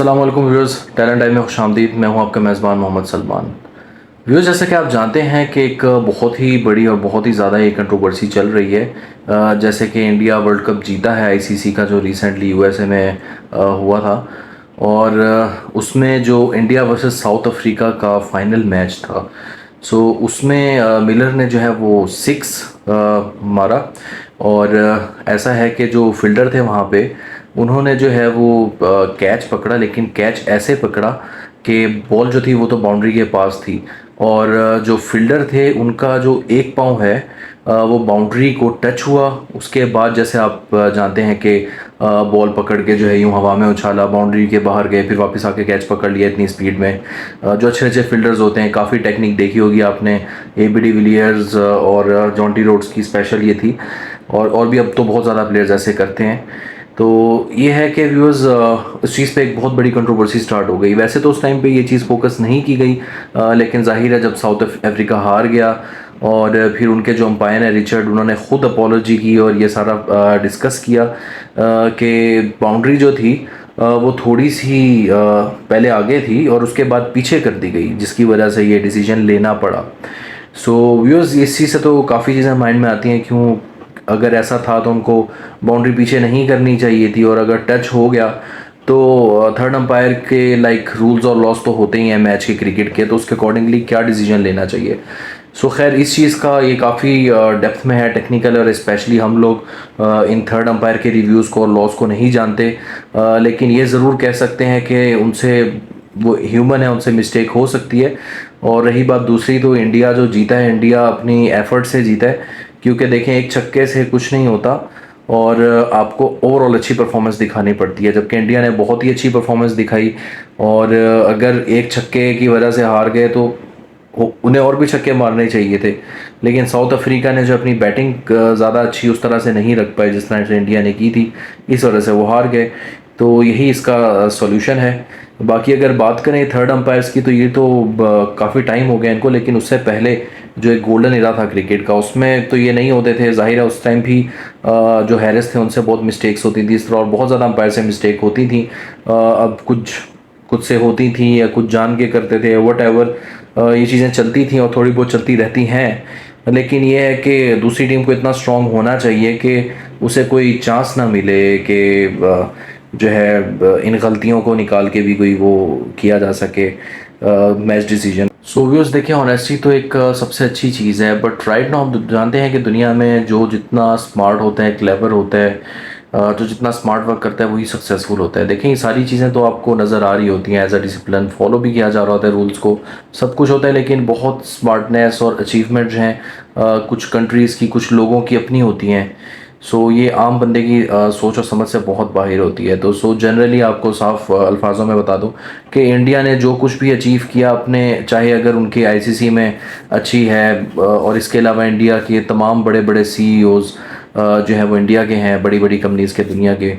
अस्सलाम वालेकुम viewers, talent time में खुशामदीद। मैं हूं आपका मेज़बान मोहम्मद सलमान। व्यूअर्स, जैसा कि आप जानते हैं कि एक बहुत ही बड़ी और बहुत ही ज़्यादा ये कंट्रोवर्सी चल रही है। जैसे कि इंडिया वर्ल्ड कप जीता है आईसीसी का, जो रिसेंटली यूएसए में हुआ था। और उसमें जो इंडिया वर्सेस साउथ अफ्रीका का फाइनल मैच था, सो उसमें मिलर ने जो है वो सिक्स मारा। और ऐसा है कि जो फील्डर थे वहाँ पे, उन्होंने जो है वो कैच पकड़ा, लेकिन कैच ऐसे पकड़ा कि बॉल जो थी वो तो बाउंड्री के पास थी। और जो फील्डर थे उनका जो एक पाँव है वो बाउंड्री को टच हुआ। उसके बाद जैसे आप जानते हैं कि बॉल पकड़ के जो है यूं हवा में उछाला, बाउंड्री के बाहर गए, फिर वापस आके कैच पकड़ लिया इतनी स्पीड में। जो अच्छे अच्छे फील्डर्स होते हैं, काफ़ी टेक्निक देखी होगी आपने। एबी डिविलियर्स और जॉन्टी रोड्स की स्पेशल ये थी। और भी अब तो बहुत ज़्यादा प्लेयर्स ऐसे करते हैं। तो ये है कि व्यूअर्स, इस चीज़ पे एक बहुत बड़ी कंट्रोवर्सी स्टार्ट हो गई। वैसे तो उस टाइम पे ये चीज़ फोकस नहीं की गई, लेकिन जाहिर है जब साउथ अफ्रीका हार गया और फिर उनके जो अंपायर हैं रिचर्ड, उन्होंने ख़ुद अपॉलॉजी की और ये सारा डिस्कस किया कि बाउंड्री जो थी वो थोड़ी सी पहले आगे थी और उसके बाद पीछे कर दी गई, जिसकी वजह से ये डिसीजन लेना पड़ा। सो व्यूअर्स, इस चीज़ से तो काफ़ी चीज़ें माइंड में आती हैं, क्यों अगर ऐसा था तो उनको बाउंड्री पीछे नहीं करनी चाहिए थी। और अगर टच हो गया तो थर्ड अंपायर के रूल्स और लॉस तो होते ही हैं मैच के, क्रिकेट के, तो उसके अकॉर्डिंगली क्या डिसीजन लेना चाहिए। सो खैर, इस चीज़ का ये काफ़ी डेप्थ में है, टेक्निकल, और स्पेशली हम लोग इन थर्ड अंपायर के रिव्यूज़ को और लॉस को नहीं जानते। लेकिन ये ज़रूर कह सकते हैं कि उनसे, वो ह्यूमन है, उनसे मिस्टेक हो सकती है। और रही बात दूसरी, तो इंडिया जो जीता है, इंडिया अपनी एफर्ट से जीता है। क्योंकि देखें, एक छक्के से कुछ नहीं होता और आपको ओवरऑल अच्छी परफॉर्मेंस दिखानी पड़ती है, जबकि इंडिया ने बहुत ही अच्छी परफॉर्मेंस दिखाई। और अगर एक छक्के की वजह से हार गए तो उन्हें और भी छक्के मारने चाहिए थे। लेकिन साउथ अफ्रीका ने जो अपनी बैटिंग ज़्यादा अच्छी उस तरह से नहीं रख पाई जिस तरह से इंडिया ने की थी, इस वजह से वो हार गए। तो यही इसका सॉल्यूशन है। बाकी अगर बात करें थर्ड अंपायर्स की, तो ये तो काफ़ी टाइम हो गया इनको, लेकिन उससे पहले जो एक गोल्डन एरा था क्रिकेट का, उसमें तो ये नहीं होते थे। जाहिर है उस टाइम भी जो हैरिस थे उनसे बहुत मिस्टेक्स होती थी इस तरह, और बहुत ज़्यादा अंपायर से मिस्टेक होती थी। अब कुछ कुछ से होती थी या कुछ जान के करते थे, वट एवर, ये चीज़ें चलती थी और थोड़ी बहुत चलती रहती हैं। लेकिन ये है कि दूसरी टीम को इतना स्ट्रांग होना चाहिए कि उसे कोई चांस ना मिले कि जो है इन गलतियों को निकाल के भी कोई वो किया जा सके मैच डिसीजन। सो व्यूअर्स, देखिए, ऑनेस्टी तो एक सबसे अच्छी चीज़ है, बट राइट नाउ हम जानते हैं कि दुनिया में जो जितना स्मार्ट होता है, क्लेवर होता है, जो जितना स्मार्ट वर्क करता है वही सक्सेसफुल होता है। देखें, ये सारी चीज़ें तो आपको नज़र आ रही होती हैं, एज अ डिसिप्लिन फॉलो भी किया जा रहा होता है, रूल्स को, सब कुछ होता है। लेकिन बहुत स्मार्टनेस और अचीवमेंट जो हैं कुछ कंट्रीज़ की, कुछ लोगों की अपनी होती हैं। सो ये आम बंदे की सोच और समझ से बहुत बाहर होती है। तो जनरली आपको साफ अल्फाजों में बता दूं कि इंडिया ने जो कुछ भी अचीव किया अपने, चाहे अगर उनकी आईसीसी में अच्छी है, और इसके अलावा इंडिया के तमाम बड़े बड़े सीईओज़ जो है वो इंडिया के हैं, बड़ी बड़ी कंपनीज़ के, दुनिया के।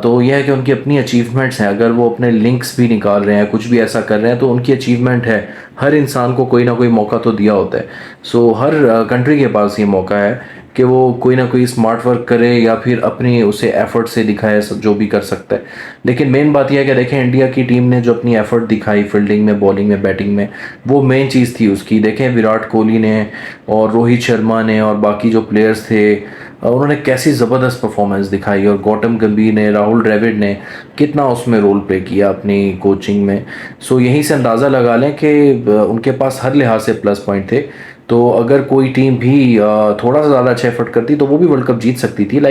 तो यह है कि उनकी अपनी अचीवमेंट्स हैं। अगर वो अपने लिंक्स भी निकाल रहे हैं, कुछ भी ऐसा कर रहे हैं, तो उनकी अचीवमेंट है। हर इंसान को कोई ना कोई मौका तो दिया होता है। सो हर कंट्री के पास ये मौका है कि वो कोई ना कोई स्मार्ट वर्क करे या फिर अपनी उसे एफर्ट से दिखाए, जो भी कर सकता है। लेकिन मेन बात यह है कि देखें, इंडिया की टीम ने जो अपनी एफर्ट दिखाई फील्डिंग में, बॉलिंग में, बैटिंग में, वो मेन चीज़ थी उसकी। देखें, विराट कोहली ने और रोहित शर्मा ने और बाकी जो प्लेयर्स थे, उन्होंने कैसी ज़बरदस्त परफॉर्मेंस दिखाई। और गौतम गंभीर ने, राहुल द्रविड़ ने कितना उसमें रोल प्ले किया अपनी कोचिंग में। सो यहीं से अंदाज़ा लगा लें कि उनके पास हर लिहाज से प्लस पॉइंट थे। तो अगर कोई टीम भी थोड़ा सा ज़्यादा अच्छा एफर्ट करती तो वो भी वर्ल्ड कप जीत सकती थी।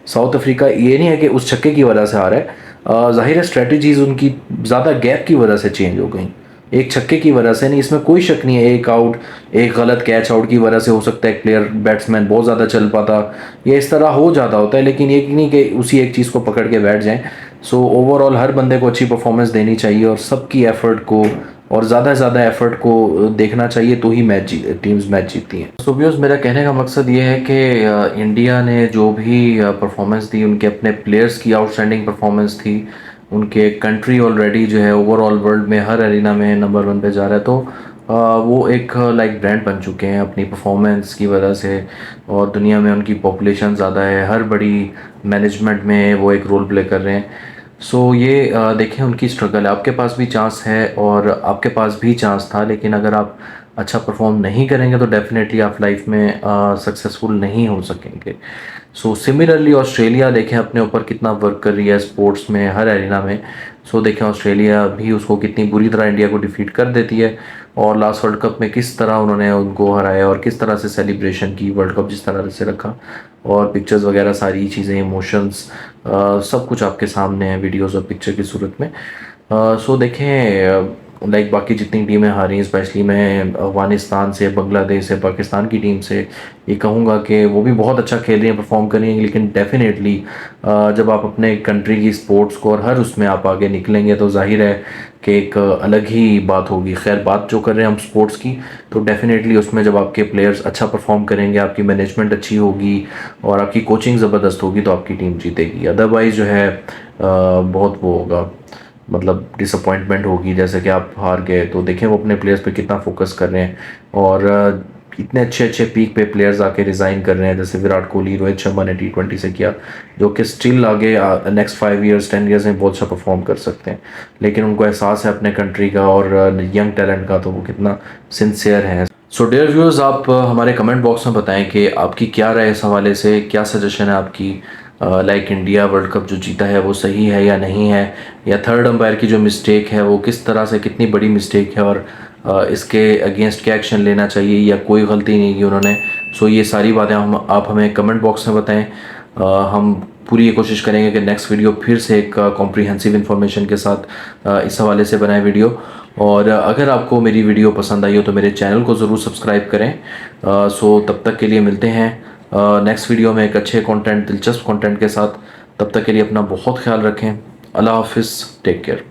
साउथ अफ्रीका, ये नहीं है कि उस छक्के की वजह से हारा है, जाहिर है स्ट्रेटजीज उनकी ज़्यादा गैप की वजह से चेंज हो गई, एक छक्के की वजह से नहीं, इसमें कोई शक नहीं है। एक आउट, एक गलत कैच आउट की वजह से हो सकता है एक प्लेयर, बैट्समैन बहुत ज़्यादा चल पाता, ये इस तरह हो जाता होता है। लेकिन ये नहीं कि उसी एक चीज़ को पकड़ के बैठ जाएं। सो ओवरऑल हर बंदे को अच्छी परफॉर्मेंस देनी चाहिए और सबकी एफर्ट को और ज़्यादा से ज़्यादा एफर्ट को देखना चाहिए, तो ही टीम्स मैच जीतती हैं। सो व्यूअर्स, मेरा कहने का मकसद ये है कि इंडिया ने जो भी परफॉर्मेंस दी, उनके अपने प्लेयर्स की आउटस्टैंडिंग परफॉर्मेंस थी। उनके कंट्री ऑलरेडी जो है ओवरऑल वर्ल्ड में हर एरिना में नंबर 1 पे जा रहा है। तो वो एक ब्रांड बन चुके हैं अपनी परफॉर्मेंस की वजह से। और दुनिया में उनकी पॉपुलेशन ज़्यादा है, हर बड़ी मैनेजमेंट में वो एक रोल प्ले कर रहे हैं। सो ये देखें उनकी स्ट्रगल है। आपके पास भी चांस है और आपके पास भी चांस था, लेकिन अगर आप अच्छा परफॉर्म नहीं करेंगे तो डेफिनेटली आप लाइफ में सक्सेसफुल नहीं हो सकेंगे। सो सिमिलरली ऑस्ट्रेलिया देखें अपने ऊपर कितना वर्क कर रही है स्पोर्ट्स में, हर एरिना में। सो देखें ऑस्ट्रेलिया भी उसको कितनी बुरी तरह इंडिया को डिफीट कर देती है, और लास्ट वर्ल्ड कप में किस तरह उन्होंने उनको हराया और किस तरह से सेलिब्रेशन की, वर्ल्ड कप जिस तरह से रखा, और पिक्चर्स वगैरह सारी चीज़ें, इमोशंस, सब कुछ आपके सामने है वीडियोस और पिक्चर की सूरत में। सो देखें लाइक बाकी जितनी टीमें हारी, स्पेशली मैं अफगानिस्तान से, बांग्लादेश से, पाकिस्तान की टीम से ये कहूँगा कि वो भी बहुत अच्छा खेल रही हैं, परफॉर्म कर रही हैं, लेकिन डेफिनेटली जब आप अपने कंट्री की स्पोर्ट्स को और हर उसमें आप आगे निकलेंगे तो जाहिर है कि एक अलग ही बात होगी। खैर, बात जो कर रहे हैं हम स्पोर्ट्स की, तो डेफिनेटली उसमें जब आपके प्लेयर्स अच्छा परफॉर्म करेंगे, आपकी मैनेजमेंट अच्छी होगी और आपकी कोचिंग ज़बरदस्त होगी तो आपकी टीम जीतेगी। अदरवाइज़ जो है बहुत वो होगा, मतलब डिसअपॉइंटमेंट होगी, जैसे कि आप हार गए। तो देखें वो अपने प्लेयर्स पे कितना फोकस कर रहे हैं, और इतने अच्छे अच्छे पीक पे प्लेयर्स आके रिज़ाइन कर रहे हैं, जैसे विराट कोहली, रोहित शर्मा ने T20 से किया, जो कि स्टिल आगे नेक्स्ट 5 ईयर्स 10 ईयर्स में बहुत अच्छा परफॉर्म कर सकते हैं। लेकिन उनको एहसास है अपने कंट्री का और यंग टैलेंट का, तो वो कितना सिंसियर है। सो डियर व्यूअर्स, आप हमारे कमेंट बॉक्स में बताएं कि आपकी क्या राय है इस हवाले से, क्या सजेशन है आपकी। लाइक इंडिया वर्ल्ड कप जो जीता है वो सही है या नहीं है, या थर्ड अंपायर की जो मिस्टेक है वो किस तरह से, कितनी बड़ी मिस्टेक है, और इसके अगेंस्ट क्या एक्शन लेना चाहिए, या कोई गलती नहीं की उन्होंने। सो ये सारी बातें आप हमें कमेंट बॉक्स में बताएं। हम पूरी ये कोशिश करेंगे कि नेक्स्ट वीडियो फिर से एक कॉम्प्रिहेंसिव इन्फॉर्मेशन के साथ इस हवाले से बनाए वीडियो। और अगर आपको मेरी वीडियो पसंद आई हो तो मेरे चैनल को ज़रूर सब्सक्राइब करें। सो तब तक के लिए मिलते हैं नेक्स्ट वीडियो में एक अच्छे कंटेंट, दिलचस्प कंटेंट के साथ। तब तक के लिए अपना बहुत ख्याल रखें। अल्लाह हाफिज़, टेक केयर।